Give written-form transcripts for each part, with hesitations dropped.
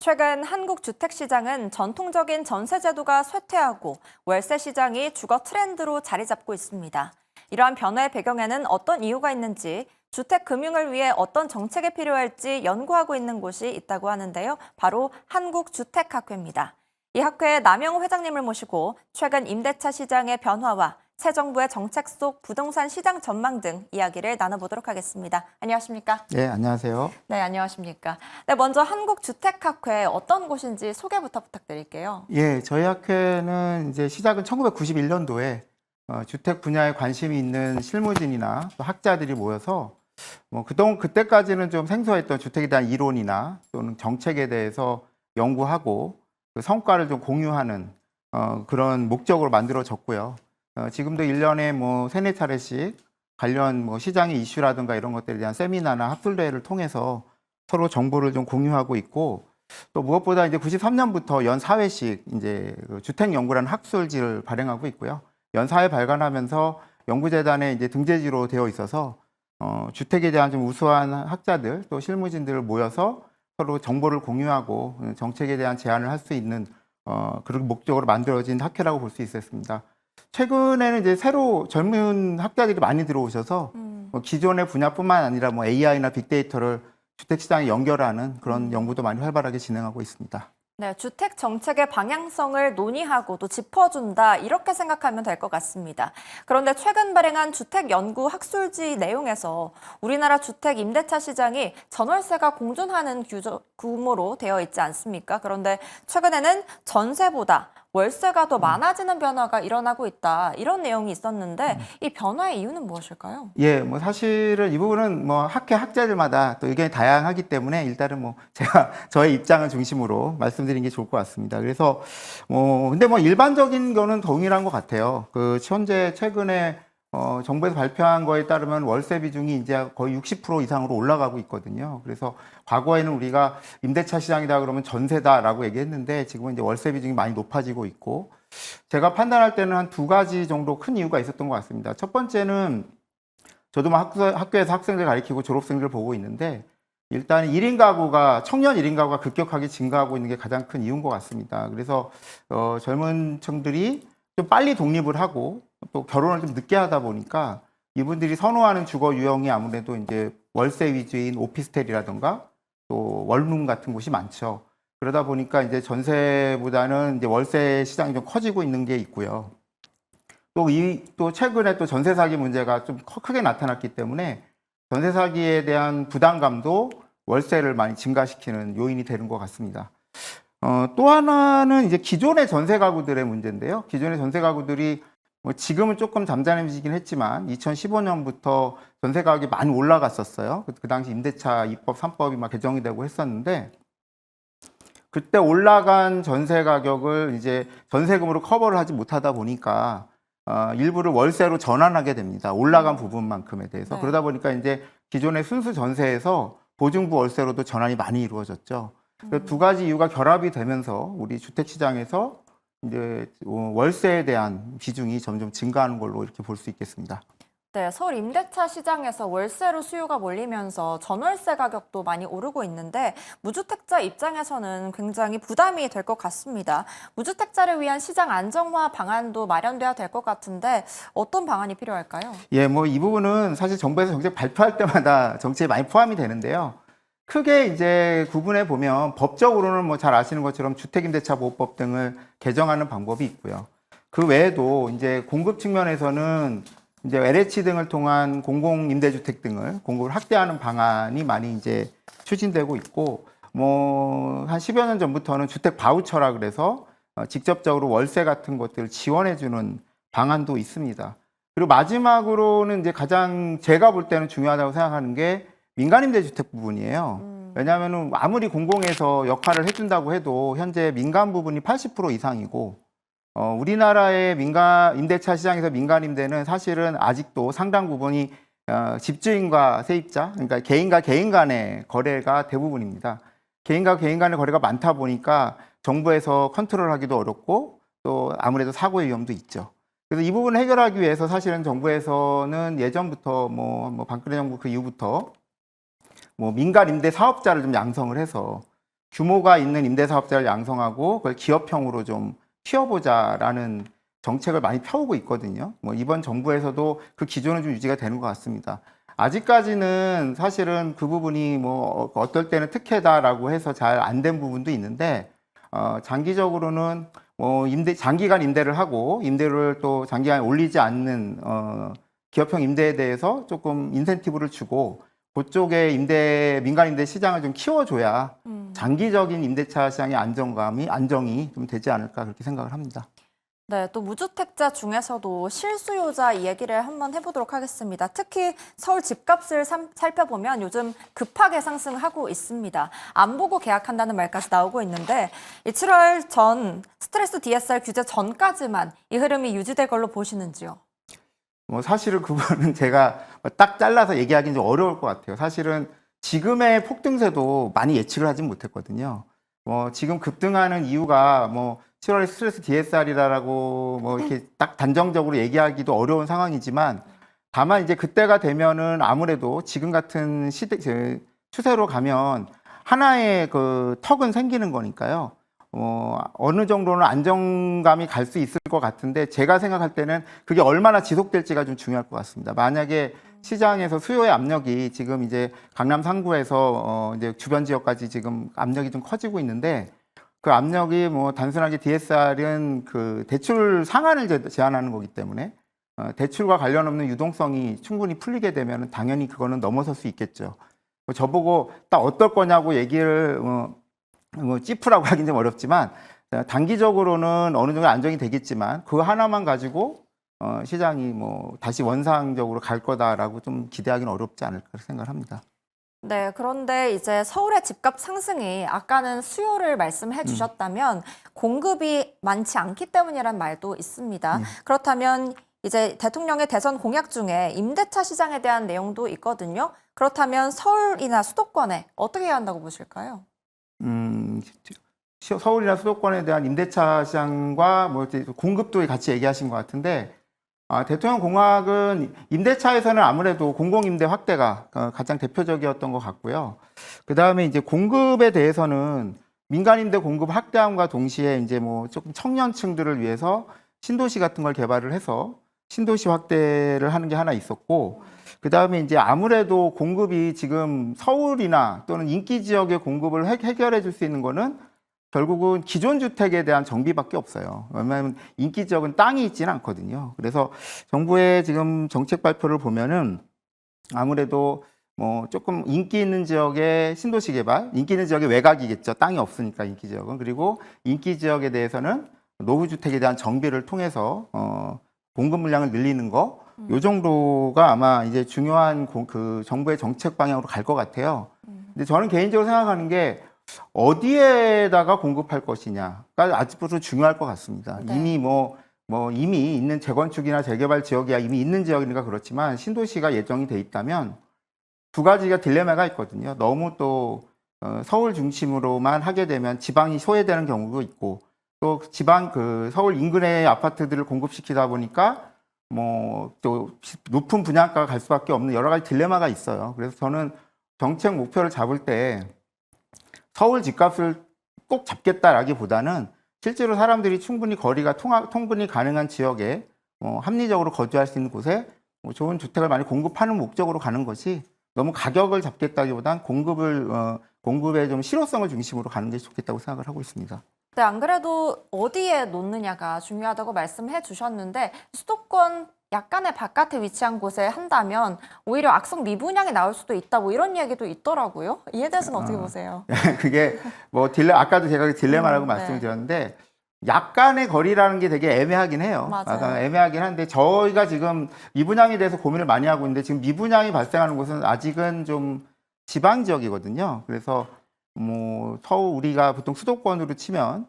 최근 한국 주택시장은 전통적인 전세 제도가 쇠퇴하고 월세 시장이 주거 트렌드로 자리 잡고 있습니다. 이러한 변화의 배경에는 어떤 이유가 있는지, 주택 금융을 위해 어떤 정책이 필요할지 연구하고 있는 곳이 있다고 하는데요. 바로 한국주택학회입니다. 이 학회의 남영호 회장님을 모시고 최근 임대차 시장의 변화와 새 정부의 정책 속 부동산 시장 전망 등 이야기를 나눠보도록 하겠습니다. 안녕하십니까? 네, 안녕하세요. 네, 안녕하십니까? 네, 먼저 한국주택학회 어떤 곳인지 소개부터 부탁드릴게요. 예, 저희 학회는 이제 시작은 1991년도에 주택 분야에 관심이 있는 실무진이나 또 학자들이 모여서 그때까지는 좀 생소했던 주택에 대한 이론이나 또는 정책에 대해서 연구하고 그 성과를 좀 공유하는 그런 목적으로 만들어졌고요. 지금도 1년에 세네 차례씩 관련 시장의 이슈라든가 이런 것들에 대한 세미나나 학술대회를 통해서 서로 정보를 좀 공유하고 있고, 또 무엇보다 이제 93년부터 연 4회씩 이제 그 주택연구라는 학술지를 발행하고 있고요. 연 4회 발간하면서 연구재단에 이제 등재지로 되어 있어서 주택에 대한 좀 우수한 학자들 또 실무진들을 모여서 서로 정보를 공유하고 정책에 대한 제안을 할 수 있는 그런 목적으로 만들어진 학회라고 볼 수 있었습니다. 최근에는 이제 새로 젊은 학자들이 많이 들어오셔서 기존의 분야뿐만 아니라 AI나 빅데이터를 주택시장에 연결하는 그런 연구도 많이 활발하게 진행하고 있습니다. 네, 주택 정책의 방향성을 논의하고 또 짚어준다, 이렇게 생각하면 될 것 같습니다. 그런데 최근 발행한 주택 연구 학술지 내용에서 우리나라 주택 임대차 시장이 전월세가 공존하는 규모로 되어 있지 않습니까? 그런데 최근에는 전세보다 월세가 더 많아지는 변화가 일어나고 있다, 이런 내용이 있었는데 이 변화의 이유는 무엇일까요? 예, 사실은 이 부분은 학회 학자들마다 또 의견이 다양하기 때문에 일단은 제가 저의 입장을 중심으로 말씀드리는 게 좋을 것 같습니다. 그래서 근데 일반적인 거는 동일한 것 같아요. 그 현재 최근에 정부에서 발표한 거에 따르면 월세 비중이 이제 거의 60% 이상으로 올라가고 있거든요. 그래서 과거에는 우리가 임대차 시장이다 그러면 전세다라고 얘기했는데 지금은 이제 월세 비중이 많이 높아지고 있고, 제가 판단할 때는 한 두 가지 정도 큰 이유가 있었던 것 같습니다. 첫 번째는 저도 학교에서 학생들 가르치고 졸업생들 보고 있는데, 일단 1인 가구가 청년 1인 가구가 급격하게 증가하고 있는 게 가장 큰 이유인 것 같습니다. 그래서 젊은 층들이 좀 빨리 독립을 하고 또 결혼을 좀 늦게 하다 보니까 이분들이 선호하는 주거 유형이 아무래도 이제 월세 위주인 오피스텔이라든가 또 원룸 같은 곳이 많죠. 그러다 보니까 이제 전세보다는 이제 월세 시장이 좀 커지고 있는 게 있고요. 또 최근에 또 전세 사기 문제가 좀 크게 나타났기 때문에 전세 사기에 대한 부담감도 월세를 많이 증가시키는 요인이 되는 것 같습니다. 또 하나는 이제 기존의 전세 가구들의 문제인데요. 기존의 전세 가구들이 지금은 조금 잠잠해지긴 했지만 2015년부터 전세 가격이 많이 올라갔었어요. 그 당시 임대차 2법, 3법이 막 개정이 되고 했었는데, 그때 올라간 전세 가격을 이제 전세금으로 커버를 하지 못하다 보니까 일부를 월세로 전환하게 됩니다. 올라간 부분만큼에 대해서. 네. 그러다 보니까 이제 기존의 순수 전세에서 보증부 월세로도 전환이 많이 이루어졌죠. 두 가지 이유가 결합이 되면서 우리 주택 시장에서 이제 월세에 대한 비중이 점점 증가하는 걸로 이렇게 볼 수 있겠습니다. 네, 서울 임대차 시장에서 월세로 수요가 몰리면서 전월세 가격도 많이 오르고 있는데 무주택자 입장에서는 굉장히 부담이 될 것 같습니다. 무주택자를 위한 시장 안정화 방안도 마련돼야 될 것 같은데 어떤 방안이 필요할까요? 예, 이 부분은 사실 정부에서 정책 발표할 때마다 정책에 많이 포함이 되는데요. 크게 이제 구분해 보면 법적으로는 잘 아시는 것처럼 주택임대차보호법 등을 개정하는 방법이 있고요. 그 외에도 이제 공급 측면에서는 이제 LH 등을 통한 공공임대주택 등을 공급을 확대하는 방안이 많이 이제 추진되고 있고, 한 10여 년 전부터는 주택 바우처라 그래서 직접적으로 월세 같은 것들을 지원해주는 방안도 있습니다. 그리고 마지막으로는 이제 가장 제가 볼 때는 중요하다고 생각하는 게 민간임대주택 부분이에요. 왜냐하면 아무리 공공에서 역할을 해준다고 해도 현재 민간 부분이 80% 이상이고, 우리나라의 임대차 시장에서 민간임대는 사실은 아직도 상당 부분이 집주인과 세입자, 그러니까 개인과 개인 간의 거래가 대부분입니다. 개인과 개인 간의 거래가 많다 보니까 정부에서 컨트롤하기도 어렵고 또 아무래도 사고의 위험도 있죠. 그래서 이 부분을 해결하기 위해서 사실은 정부에서는 예전부터 박근혜 정부 그 이후부터 민간 임대 사업자를 좀 양성을 해서 규모가 있는 임대사업자를 양성하고 그걸 기업형으로 좀 키워보자라는 정책을 많이 펴오고 있거든요. 뭐 이번 정부에서도 그 기조는 좀 유지가 되는 것 같습니다. 아직까지는 사실은 그 부분이 뭐 어떨 때는 특혜다라고 해서 잘 안 된 부분도 있는데 장기적으로는 뭐 장기간 임대를 하고 임대료를 또 장기간 올리지 않는 기업형 임대에 대해서 조금 인센티브를 주고 그쪽에 민간 임대 시장을 좀 키워줘야 장기적인 임대차 시장의 안정이 좀 되지 않을까 그렇게 생각을 합니다. 네, 또 무주택자 중에서도 실수요자 이 얘기를 한번 해보도록 하겠습니다. 특히 서울 집값을 살펴보면 요즘 급하게 상승하고 있습니다. 안 보고 계약한다는 말까지 나오고 있는데 이 7월 전 스트레스 DSR 규제 전까지만 이 흐름이 유지될 걸로 보시는지요? 뭐 사실은 그거는 제가 딱 잘라서 얘기하기는 좀 어려울 것 같아요. 사실은 지금의 폭등세도 많이 예측을 하진 못했거든요. 뭐 지금 급등하는 이유가 뭐 7월에 스트레스 DSR이라고 뭐 이렇게 딱 단정적으로 얘기하기도 어려운 상황이지만 다만 이제 그때가 되면은 아무래도 지금 같은 추세로 가면 하나의 그 턱은 생기는 거니까요. 어느 정도는 안정감이 갈 수 있을 것 같은데 제가 생각할 때는 그게 얼마나 지속될지가 좀 중요할 것 같습니다. 만약에 시장에서 수요의 압력이 지금 이제 강남 상구에서 이제 주변 지역까지 지금 압력이 좀 커지고 있는데 그 압력이 뭐 단순하게 DSR은 그 대출 상한을 제한하는 거기 때문에 대출과 관련 없는 유동성이 충분히 풀리게 되면 당연히 그거는 넘어설 수 있겠죠. 저보고 딱 어떨 거냐고 얘기를 뭐 찌푸라고 하긴 좀 어렵지만 단기적으로는 어느 정도 안정이 되겠지만 그거 하나만 가지고 시장이 뭐 다시 원상적으로 갈 거다라고 좀 기대하기는 어렵지 않을까 생각을 합니다. 네, 그런데 이제 서울의 집값 상승이 아까는 수요를 말씀해 주셨다면 공급이 많지 않기 때문이란 말도 있습니다. 그렇다면 이제 대통령의 대선 공약 중에 임대차 시장에 대한 내용도 있거든요. 그렇다면 서울이나 수도권에 어떻게 해야 한다고 보실까요? 서울이나 수도권에 대한 임대차 시장과 뭐 공급도 같이 얘기하신 것 같은데 대통령 공약은 임대차에서는 아무래도 공공임대 확대가 가장 대표적이었던 것 같고요. 그 다음에 이제 공급에 대해서는 민간임대 공급 확대함과 동시에 이제 뭐 조금 청년층들을 위해서 신도시 같은 걸 개발을 해서 신도시 확대를 하는 게 하나 있었고, 그 다음에 이제 아무래도 공급이 지금 서울이나 또는 인기 지역의 공급을 해결해 줄 수 있는 거는 결국은 기존 주택에 대한 정비밖에 없어요. 왜냐하면 인기 지역은 땅이 있지는 않거든요. 그래서 정부의 지금 정책 발표를 보면은 아무래도 뭐 조금 인기 있는 지역의 신도시 개발, 인기 있는 지역의 외곽이겠죠. 땅이 없으니까 인기 지역은. 그리고 인기 지역에 대해서는 노후 주택에 대한 정비를 통해서 공급 물량을 늘리는 거, 요 정도가 아마 이제 중요한 그 정부의 정책 방향으로 갈 것 같아요. 근데 저는 개인적으로 생각하는 게 어디에다가 공급할 것이냐가 아직부터 중요할 것 같습니다. 네. 이미 이미 있는 재건축이나 재개발 지역이야 이미 있는 지역이니까 그렇지만 신도시가 예정이 돼 있다면 두 가지가 딜레마가 있거든요. 너무 또 서울 중심으로만 하게 되면 지방이 소외되는 경우도 있고 또 지방 서울 인근의 아파트들을 공급시키다 보니까 뭐 또 높은 분양가가 갈 수밖에 없는 여러 가지 딜레마가 있어요. 그래서 저는 정책 목표를 잡을 때 서울 집값을 꼭 잡겠다라기보다는 실제로 사람들이 충분히 거리가 통분이 가능한 지역에 합리적으로 거주할 수 있는 곳에 좋은 주택을 많이 공급하는 목적으로 가는 것이 너무 가격을 잡겠다기보단 공급의 좀 실효성을 중심으로 가는 게 좋겠다고 생각을 하고 있습니다. 네, 안 그래도 어디에 놓느냐가 중요하다고 말씀해 주셨는데 수도권 약간의 바깥에 위치한 곳에 한다면 오히려 악성 미분양이 나올 수도 있다 뭐 이런 얘기도 있더라고요. 이에 대해서는 어떻게 보세요? 그게 뭐 아까도 제가 딜레마라고 말씀을 드렸는데 약간의 거리라는 게 되게 애매하긴 해요. 맞아요. 애매하긴 한데 저희가 지금 미분양에 대해서 고민을 많이 하고 있는데 지금 미분양이 발생하는 곳은 아직은 좀 지방 지역이거든요. 그래서 뭐 우리가 보통 수도권으로 치면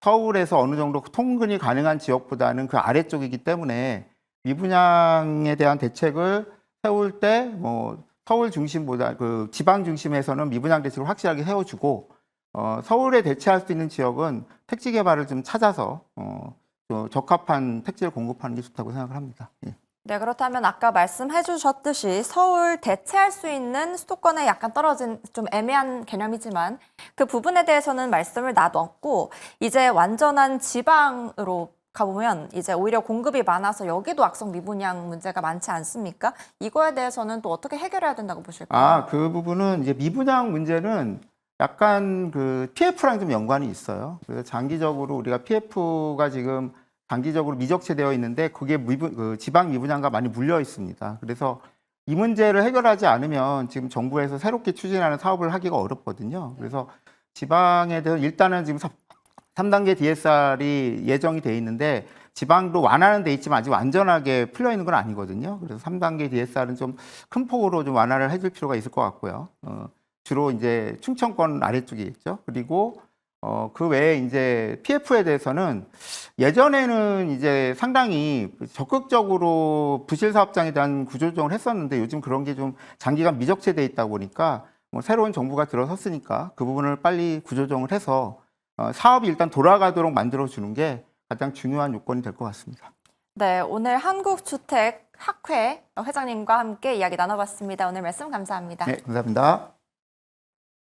서울에서 어느 정도 통근이 가능한 지역보다는 그 아래쪽이기 때문에 미분양에 대한 대책을 세울 때 뭐 서울 중심보다 그 지방 중심에서는 미분양 대책을 확실하게 세워주고 서울에 대체할 수 있는 지역은 택지 개발을 좀 찾아서 또 적합한 택지를 공급하는 게 좋다고 생각을 합니다. 예. 네, 그렇다면 아까 말씀해 주셨듯이 서울 대체할 수 있는 수도권에 약간 떨어진 좀 애매한 개념이지만 그 부분에 대해서는 말씀을 나눴고 이제 완전한 지방으로 가보면 이제 오히려 공급이 많아서 여기도 악성 미분양 문제가 많지 않습니까? 이거에 대해서는 또 어떻게 해결해야 된다고 보실까요? 그 부분은 이제 미분양 문제는 약간 그 PF랑 좀 연관이 있어요. 그래서 장기적으로 우리가 PF가 지금 장기적으로 미적체되어 있는데 그게 그 지방 미분양과 많이 물려 있습니다. 그래서 이 문제를 해결하지 않으면 지금 정부에서 새롭게 추진하는 사업을 하기가 어렵거든요. 그래서 지방에 대해서 일단은 지금 3단계 DSR이 예정이 돼 있는데 지방도 완화는 돼 있지만 아직 완전하게 풀려 있는 건 아니거든요. 그래서 3단계 DSR은 좀 큰 폭으로 좀 완화를 해줄 필요가 있을 것 같고요. 주로 이제 충청권 아래쪽에 있죠. 그리고 그 외에 이제 PF에 대해서는 예전에는 이제 상당히 적극적으로 부실 사업장에 대한 구조조정을 했었는데 요즘 그런 게 좀 장기간 미적체돼 있다 보니까 뭐 새로운 정부가 들어섰으니까 그 부분을 빨리 구조조정을 해서 사업이 일단 돌아가도록 만들어 주는 게 가장 중요한 요건이 될 것 같습니다. 네, 오늘 한국주택학회 회장님과 함께 이야기 나눠봤습니다. 오늘 말씀 감사합니다. 네, 감사합니다.